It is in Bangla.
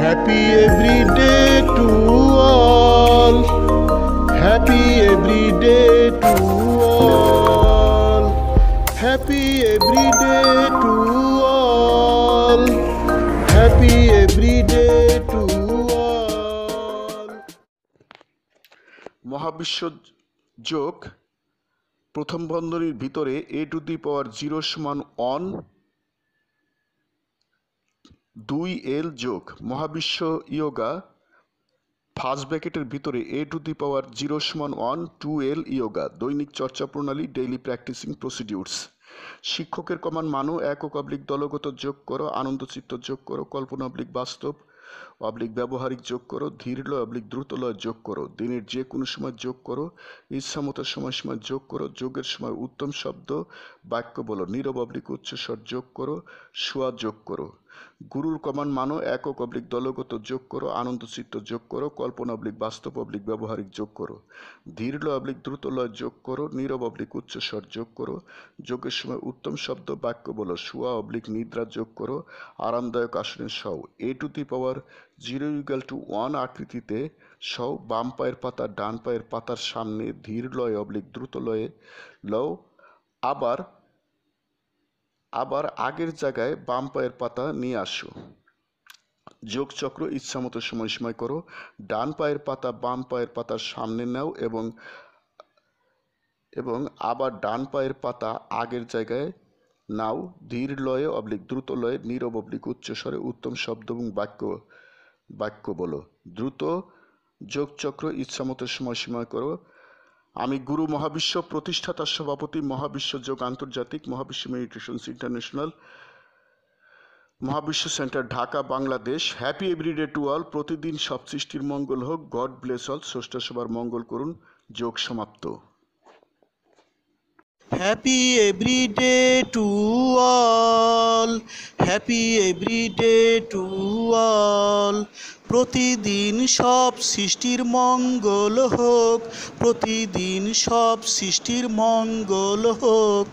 Happy every day to all. Happy every day to all. Happy every day to all. Happy every day to all. মহাবিশ্ব যোগ প্রথম বন্ধনীর ভিতরে a⁴ সমান 1 2l যোগ মহাবিশ্ব ইয়োগা ফার্স্ট ব্র্যাকেটের ভিতরে a⁴ সমান 1 2l ইয়োগা দৈনিক চর্চা প্রণালী ডেইলি প্র্যাকটিসিং প্রসিডিউরস শিক্ষকের কমান মানো একক অবলিক দলগত যোগ করো আনন্দচিত্ত যোগ করো কল্পনা অবলিক বাস্তব অবলিক ব্যবহারিক যোগ করো ধীরলয় অবলিক দ্রুতলয় যোগ করো দিনের যে কোনো সময় যোগ করো ইচ্ছামতো সময় যোগ করো যোগের সময় উত্তম শব্দ বাক্য বলো নীরব অবলিক উচ্চস্বর যোগ করো সুয়া যোগ করো গুরুর কমান মানো একক অবলিক দলগত যোগ করো আনন্দচিত্ত যোগ করো কল্পনা অবলিক বাস্তব অবলিক ব্যবহারিক যোগ করো ধীরলয় অবলিক দ্রুতলয় যোগ করো নীরব অবলিক উচ্চস্বর যোগ করো যোগের সময় উত্তম শব্দ বাক্য বলো সুয়া অবলিক নিদ্রা যোগ করো আরামদায়ক আসনের সও a⁴ আকৃতিতে সও বাম পায়ের পাতা ডান পায়ের পাতার সামনে ধীরলয় অবলিক দ্রুতলয়ে লও আবার আগের জায়গায় বাম পায়ের পাতা নিয়ে আসো যোগচক্র ইচ্ছামতো সময় করো ডান পায়ের পাতা বাম পায়ের পাতার সামনে নাও এবং আবার ডান পায়ের পাতা আগের জায়গায় নাও ধীর লয়ে অবলিক দ্রুত লয়ে নীরব অবলিক উচ্চস্বরে উত্তম শব্দ এবং বাক্য বলো দ্রুত যোগচক্র ইচ্ছামতো সময় করো আমি গুরু মহাবিশ্ব প্রতিষ্ঠাতা সভাপতি মহাবিশ্ব যোগ আন্তর্জাতিক মহাবিশ্ব মেডিটেশনস ইন্টারন্যাশনাল মহাবিশ্ব centre Dhaka Bangladesh happy everyday to all প্রতিদিন সব সৃষ্টির মঙ্গল হোক গড ব্লেস অল স্রষ্টা সবার মঙ্গল করুন যোগ সমাপ্ত Happy every day to all. Happy every day to all. প্রতিদিন সব সৃষ্টির মঙ্গল হোক প্রতিদিন সব সৃষ্টির মঙ্গল হোক